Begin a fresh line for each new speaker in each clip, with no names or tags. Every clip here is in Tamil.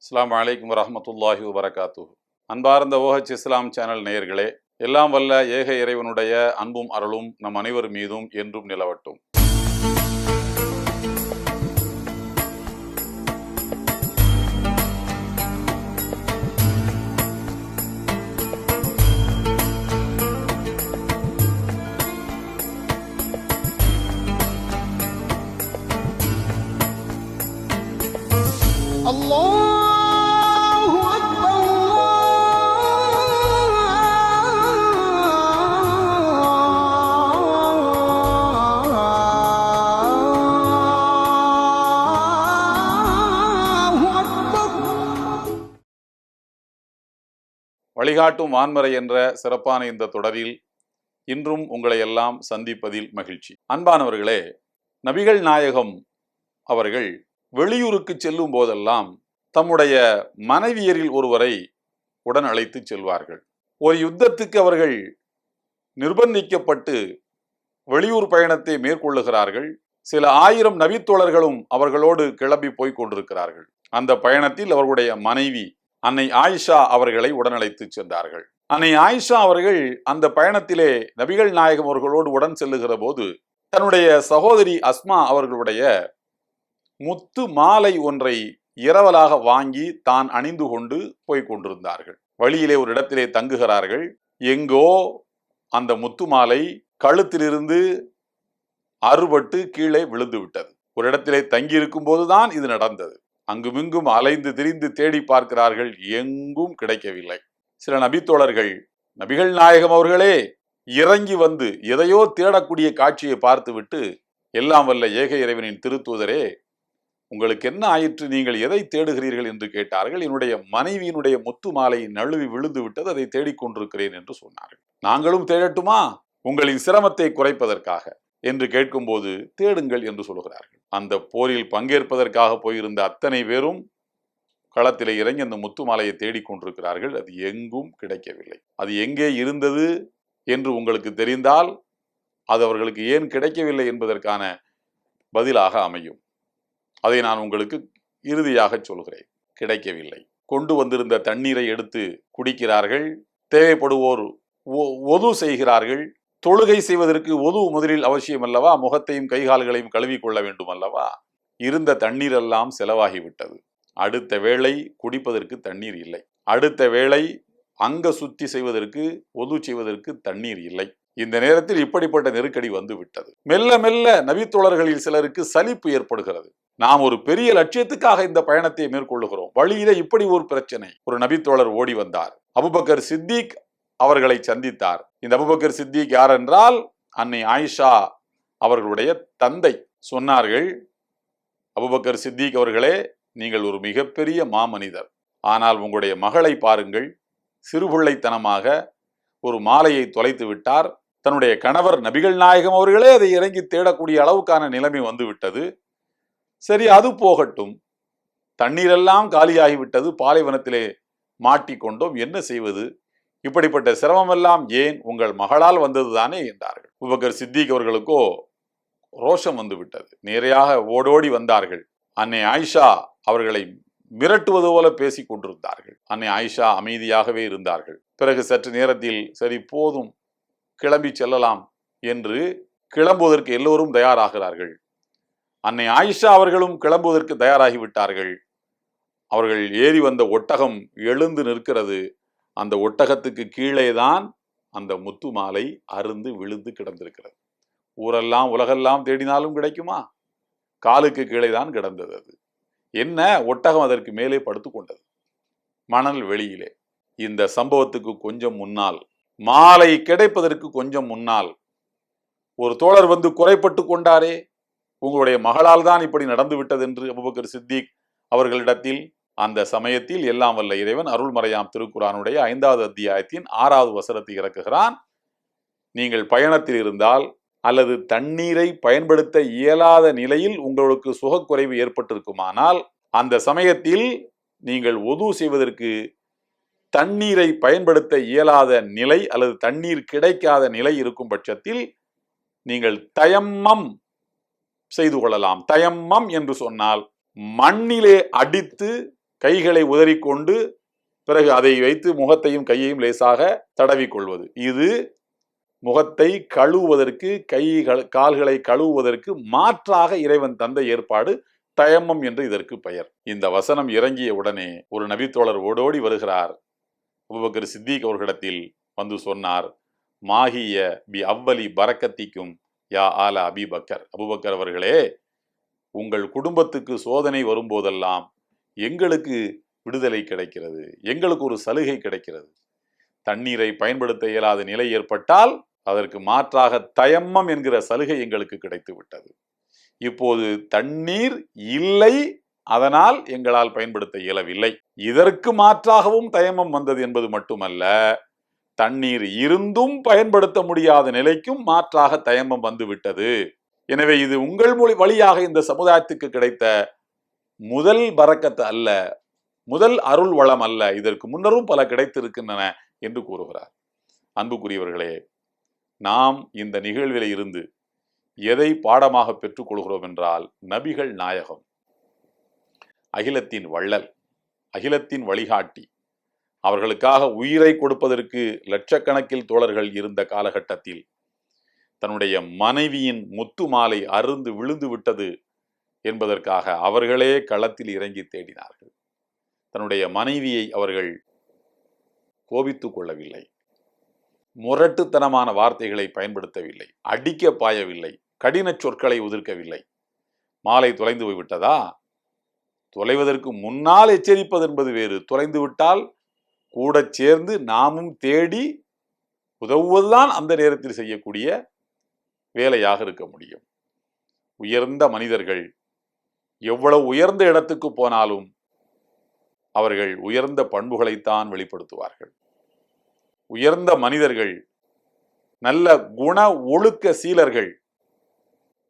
அஸ்ஸலாமு அலைக்கும் வரஹ்மத்துல்லாஹி வபரகாத்துஹு. அன்பார்ந்த OH இஸ்லாம் சேனல் நேயர்களே, எல்லாம் வல்ல ஏக இறைவனுடைய அன்பும் அருளும் நம் அனைவர் மீதும் என்றும் நிலவட்டும்.
அல்லாஹு அக்பர் அல்லாஹு அக்பர்.
வழிகாட்டும் வான்மறை என்ற சிறப்பான இந்த தொடரில் இன்றும் உங்களை எல்லாம் சந்திப்பதில் மகிழ்ச்சி. அன்பானவர்களே, நபிகள் நாயகம் அவர்கள் வெளியூருக்கு செல்லும் போதெல்லாம் தம்முடைய மனைவியரில் ஒருவரை உடன் அழைத்து செல்வார்கள். ஒரு யுத்தத்துக்கு அவர்கள் நிர்பந்திக்கப்பட்டு வெளியூர் பயணத்தை மேற்கொள்ளுகிறார்கள். சில ஆயிரம் நபித்தோழர்களும் அவர்களோடு கிளம்பி போய் கொண்டிருக்கிறார்கள். அந்த பயணத்தில் அவர்களுடைய மனைவி அன்னை ஆயிஷா அவர்களை உடன் அழைத்து சென்றார்கள். அன்னை ஆயிஷா அவர்கள் அந்த பயணத்திலே நபிகள் நாயகம் அவர்களோடு உடன் செல்லுகிற போது தன்னுடைய சகோதரி அஸ்மா அவர்களுடைய முத்து மாலை ஒன்றை இரவலாக வாங்கி தான் அணிந்து கொண்டு போய் கொண்டிருந்தார்கள். வழியிலே ஒரு இடத்திலே தங்குகிறார்கள். எங்கோ அந்த முத்து மாலை கழுத்திலிருந்து அறுபட்டு கீழே விழுந்து விட்டது. ஒரு இடத்திலே தங்கியிருக்கும் போதுதான் இது நடந்தது. அங்குமிங்கும் அலைந்து திரிந்து தேடி பார்க்கிறார்கள், எங்கும் கிடைக்கவில்லை. சில நபித்தோழர்கள் நபிகள் நாயகம் அவர்களே இறங்கி வந்து எதையோ தேடக்கூடிய காட்சியை பார்த்துவிட்டு, எல்லாம் வல்ல ஏக இறைவனின் திருத்தூதரே, உங்களுக்கு என்ன ஆயிற்று, நீங்கள் எதை தேடுகிறீர்கள் என்று கேட்டார்கள். என்னுடைய மனைவியினுடைய முத்து மாலை நழுவி விழுந்து விட்டது, அதை தேடிக்கொண்டிருக்கிறேன் என்று சொன்னார்கள். நாங்களும் தேடட்டுமா, உங்களின் சிரமத்தை குறைப்பதற்காக என்று கேட்கும்போது தேடுங்கள் என்று சொல்கிறார்கள். அந்த போரில் பங்கேற்பதற்காக போயிருந்த அத்தனை பேரும் களத்திலே இறங்கி அந்த முத்து மாலையை தேடிக்கொண்டிருக்கிறார்கள். அது எங்கும் கிடைக்கவில்லை. அது எங்கே இருந்தது என்று உங்களுக்கு தெரிந்தால் அது அவர்களுக்கு ஏன் கிடைக்கவில்லை என்பதற்கான பதிலாக அமையும். அதை நான் உங்களுக்கு இறுதியாக சொல்கிறேன். கிடைக்கவில்லை. கொண்டு வந்திருந்த தண்ணீரை எடுத்து குடிக்கிறார்கள். தேவைப்படுவோர் ஒது செய்கிறார்கள். தொழுகை செய்வதற்கு ஒது முதலில் அவசியம் அல்லவா? முகத்தையும் கைகால்களையும் கழுவி கொள்ள வேண்டும் அல்லவா? இருந்த தண்ணீர் எல்லாம் செலவாகிவிட்டது. அடுத்த வேளை குடிப்பதற்கு தண்ணீர் இல்லை. அடுத்த வேளை அங்க சுத்தி செய்வதற்கு ஒது செய்வதற்கு தண்ணீர் இல்லை. இந்த நேரத்தில் இப்படிப்பட்ட நெருக்கடி வந்து விட்டது. மெல்ல மெல்ல நபித்தோழர்களில் சிலருக்கு சலிப்பு ஏற்படுகிறது. நாம் ஒரு பெரிய லட்சியத்துக்காக இந்த பயணத்தை மேற்கொள்ளுகிறோம், வழியிலே இப்படி ஒரு பிரச்சனை. ஒரு நபித்தோழர் ஓடி வந்தார். அபூபக்கர் சித்திக் அவர்களை சந்தித்தார். இந்த அபூபக்கர் சித்திக் யார் என்றால் அன்னை ஆயிஷா அவர்களுடைய தந்தை. சொன்னார்கள், அபூபக்கர் சித்திக் அவர்களே, நீங்கள் ஒரு மிகப்பெரிய மாமனிதர். ஆனால் உங்களுடைய மகளை பாருங்கள், சிறுபிள்ளைத்தனமாக ஒரு மாலையை தொலைத்து விட்டார். தன்னுடைய கணவர் நபிகள் நாயகம் அவர்களே அதை இறங்கி தேடக்கூடிய அளவுக்கான நிலைமை வந்து விட்டது. சரி, அது போகட்டும். தண்ணீரெல்லாம் காலியாகிவிட்டது. பாலைவனத்திலே மாட்டிக்கொண்டோம், என்ன செய்வது? இப்படிப்பட்ட சிரமமெல்லாம் ஏன்? உங்கள் மகளால் வந்தது தானே என்றார்கள். அபூபக்கர் சித்திக் அவர்களுக்கோ ரோஷம் வந்து விட்டது. நேரையாக ஓடோடி வந்தார்கள். அன்னை ஆயிஷா அவர்களை மிரட்டுவது போல பேசி கொண்டிருந்தார்கள். அன்னை ஆயிஷா அமைதியாகவே இருந்தார்கள். பிறகு சற்று நேரத்தில் சரி போதும், கிளம்பி செல்லலாம் என்று கிளம்புவதற்கு எல்லோரும் தயாராகிறார்கள். அன்னை ஆயிஷா அவர்களும் கிளம்புவதற்கு தயாராகிவிட்டார்கள். அவர்கள் ஏறி வந்த ஒட்டகம் எழுந்து நிற்கிறது. அந்த ஒட்டகத்துக்கு கீழேதான் அந்த முத்து மாலை அருந்து விழுந்து கிடந்திருக்கிறது. ஊரெல்லாம் உலகெல்லாம் தேடினாலும் கிடைக்குமா? காலுக்கு கீழே தான் கிடந்தது. அது என்ன? ஒட்டகம் அதற்கு மேலே படுத்து கொண்டது, மணல் வெளியிலே. இந்த சம்பவத்துக்கு கொஞ்சம் முன்னால், மாலை கிடைப்பதற்கு கொஞ்சம் முன்னால் ஒரு தோழர் வந்து குறைப்பட்டு கொண்டாரே, உங்களுடைய மகளால் தான் இப்படி நடந்து விட்டது என்று அபூபக்கர் சித்திக் அவர்களிடத்தில். அந்த சமயத்தில் எல்லாம் வல்ல இறைவன் அருள்மறையாம் திருக்குரானுடைய 5வது அத்தியாயத்தின் 6வது வசனத்தை இறக்குகிறான். நீங்கள் பயணத்தில் இருந்தால் அல்லது தண்ணீரை பயன்படுத்த இயலாத நிலையில் உங்களுக்கு சுகக்குறைவு ஏற்பட்டிருக்குமானால், அந்த சமயத்தில் நீங்கள் ஒது செய்வதற்கு தண்ணீரை பயன்படுத்த இயலாத நிலை அல்லது தண்ணீர் கிடைக்காத நிலை இருக்கும் பட்சத்தில் நீங்கள் தயம்மம் செய்து கொள்ளலாம். தயம்மம் என்று சொன்னால் மண்ணிலே அடித்து கைகளை உதறிக்கொண்டு பிறகு அதை வைத்து முகத்தையும் கையையும் லேசாக தடவிக்கொள்வது. இது முகத்தை கழுவுவதற்கு, கால்களை கழுவுவதற்கு மாற்றாக இறைவன் தந்த ஏற்பாடு. தயம்மம் என்று இதற்கு பெயர். இந்த வசனம் இறங்கிய உடனே ஒரு நபித்தோழர் ஓடோடி வருகிறார். அபூபக்கர் சித்திக் அவர்களிடத்தில் வந்து சொன்னார், மாஹிய பி அவ்வலி பரக்கத்திக்கும் யா ஆல அபிபக்கர். அபூபக்கர் அவர்களே, உங்கள் குடும்பத்துக்கு சோதனை வரும்போதெல்லாம் எங்களுக்கு விடுதலை கிடைக்கிறது, எங்களுக்கு ஒரு சலுகை கிடைக்கிறது. தண்ணீரை பயன்படுத்த இயலாத நிலை ஏற்பட்டால் அதற்கு மாற்றாக தயம்மம் என்கிற சலுகை எங்களுக்கு கிடைத்து விட்டது. இப்போது தண்ணீர் இல்லை, அதனால் எங்களால் பயன்படுத்த இயலவில்லை. இதற்கு மாற்றாகவும் தயம்மம் வந்தது என்பது மட்டுமல்ல, தண்ணீர் இருந்தும் பயன்படுத்த முடியாத நிலைக்கும் மாற்றாக தயம்மம் வந்துவிட்டது. எனவே இது உங்கள் வழியாக இந்த சமுதாயத்துக்கு கிடைத்த முதல் பரக்கத்து அல்ல, முதல் அருள் வளம் அல்ல, இதற்கு முன்னரும் பல கிடைத்திருக்கின்றன என்று கூறுகிறார். அன்புக்குரியவர்களே, நாம் இந்த நிகழ்வில இருந்து எதை பாடமாக பெற்றுக் கொள்கிறோம் என்றால், நபிகள் நாயகம் அகிலத்தின் வள்ளல், அகிலத்தின் வழிகாட்டி. அவர்களுக்காக உயிரை கொடுப்பதற்கு லட்சக்கணக்கில் தோழர்கள் இருந்த காலகட்டத்தில் தன்னுடைய மனைவியின் முத்து மாலை அருந்து விழுந்து விட்டது என்பதற்காக அவர்களே களத்தில் இறங்கி தேடினார்கள். தன்னுடைய மனைவியை அவர்கள் கோபித்துக் கொள்ளவில்லை, முரட்டுத்தனமான வார்த்தைகளை பயன்படுத்தவில்லை, அடிக்க பாயவில்லை, கடின சொற்களை உதிர்க்கவில்லை. மாலை தொலைந்து போய்விட்டதா? தொலைவதற்கு முன்னால் எச்சரிப்பது என்பது வேறு. தொலைந்து விட்டால் கூட சேர்ந்து நாமும் தேடி உதவுவதுதான் அந்த நேரத்தில் செய்யக்கூடிய வேலையாக இருக்க முடியும். உயர்ந்த மனிதர்கள் எவ்வளவு உயர்ந்த இடத்துக்கு போனாலும் அவர்கள் உயர்ந்த பண்புகளைத்தான் வெளிப்படுத்துவார்கள். உயர்ந்த மனிதர்கள், நல்ல குண ஒழுக்க சீலர்கள்,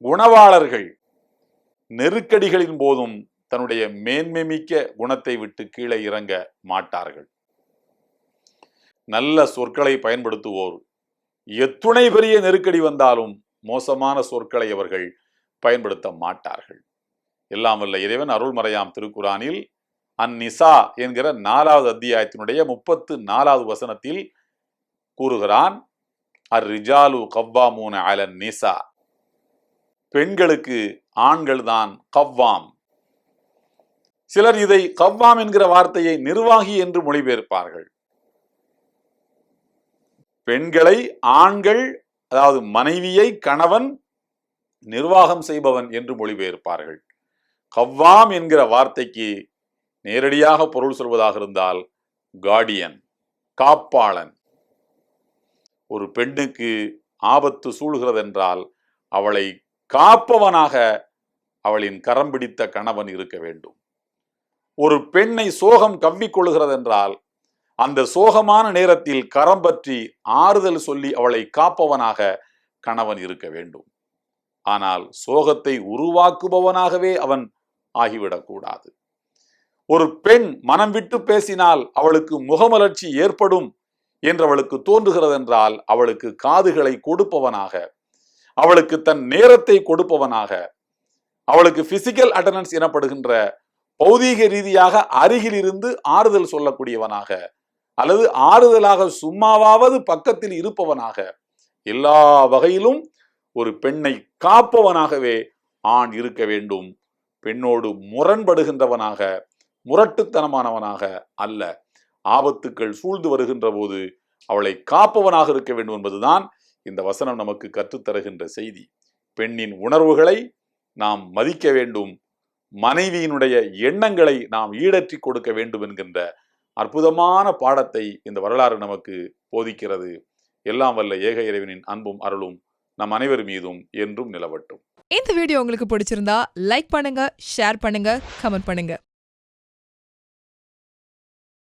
குணவாளர்கள் நெருக்கடிகளின் போதும் தன்னுடைய மேன்மை மிக்க குணத்தை விட்டு கீழே இறங்க மாட்டார்கள். நல்ல சொற்களை பயன்படுத்துவோர் எத்துணை பெரிய நெருக்கடி வந்தாலும் மோசமான சொற்களை அவர்கள் பயன்படுத்த மாட்டார்கள். எல்லாம் வல்ல இறைவன் அருள்மறையாம் திருக்குரானில் அந்நிசா என்கிற 4வது அத்தியாயத்தினுடைய 34வது வசனத்தில் கூறுகிறான், அர் ரிஜாலு கவ்வாமூன அலன் நிசா. பெண்களுக்கு ஆண்கள் தான் கவ்வாம். சிலர் இதை கவ்வாம் என்கிற வார்த்தையை நிர்வாகி என்று மொழிபெயர்ப்பார்கள். பெண்களை ஆண்கள், அதாவது மனைவியை கணவன் நிர்வாகம் செய்பவன் என்று மொழிபெயர்ப்பார்கள். கவ்வாம் என்கிற வார்த்தைக்கு நேரடியாக பொருள் சொல்வதாக இருந்தால் கார்டியன், காப்பாளன். ஒரு பெண்ணுக்கு ஆபத்து சூழ்கிறது என்றால் அவளை காப்பவனாக அவளின் கரம் பிடித்த கணவன் இருக்க வேண்டும். ஒரு பெண்ணை சோகம் கவ்விக்கொள்கிறது என்றால் அந்த சோகமான நேரத்தில் கரம் பற்றி ஆறுதல் சொல்லி அவளை காப்பவனாக கணவன் இருக்க வேண்டும். ஆனால் சோகத்தை உருவாக்குபவனாகவே அவன் ஆகிவிடக்கூடாது. ஒரு பெண் மனம் விட்டு பேசினால் அவளுக்கு முகமலர்ச்சி ஏற்படும் என்று அவளுக்கு தோன்றுகிறது என்றால் அவளுக்கு காதுகளை கொடுப்பவனாக, அவளுக்கு தன் நேரத்தை கொடுப்பவனாக, அவளுக்கு பிசிக்கல் அட்டெண்டன்ஸ் எனப்படுகின்ற பௌதீக ரீதியாக அருகில் இருந்து ஆறுதல் சொல்லக்கூடியவனாக, அல்லது ஆறுதலாக சும்மாவாவது பக்கத்தில் இருப்பவனாக, எல்லா வகையிலும் ஒரு பெண்ணை காப்பவனாகவே ஆண் இருக்க வேண்டும். பெண்ணோடு முரண்படுகின்றவனாக, முரட்டுத்தனமானவனாக அல்ல. ஆபத்துக்கள் சூழ்ந்து வருகின்ற போது அவளை காப்பவனாக இருக்க வேண்டும் என்பதுதான் இந்த வசனம் நமக்கு கற்றுத்தருகின்ற செய்தி. பெண்ணின் உணர்வுகளை நாம் மதிக்க வேண்டும், மனைவியினுடைய எண்ணங்களை நாம் ஈடற்றி கொடுக்க வேண்டும் என்கின்ற அற்புதமான பாடத்தை இந்த வரலாறு நமக்கு போதிக்கிறது. எல்லாம் வல்ல ஏக இறைவனின் அன்பும் அருளும் நம் அனைவர் மீதும் என்றும் நிலவட்டும்.
இந்த வீடியோ உங்களுக்கு பிடிச்சிருந்தா லைக் பண்ணுங்க, ஷேர் பண்ணுங்க, கமெண்ட் பண்ணுங்க.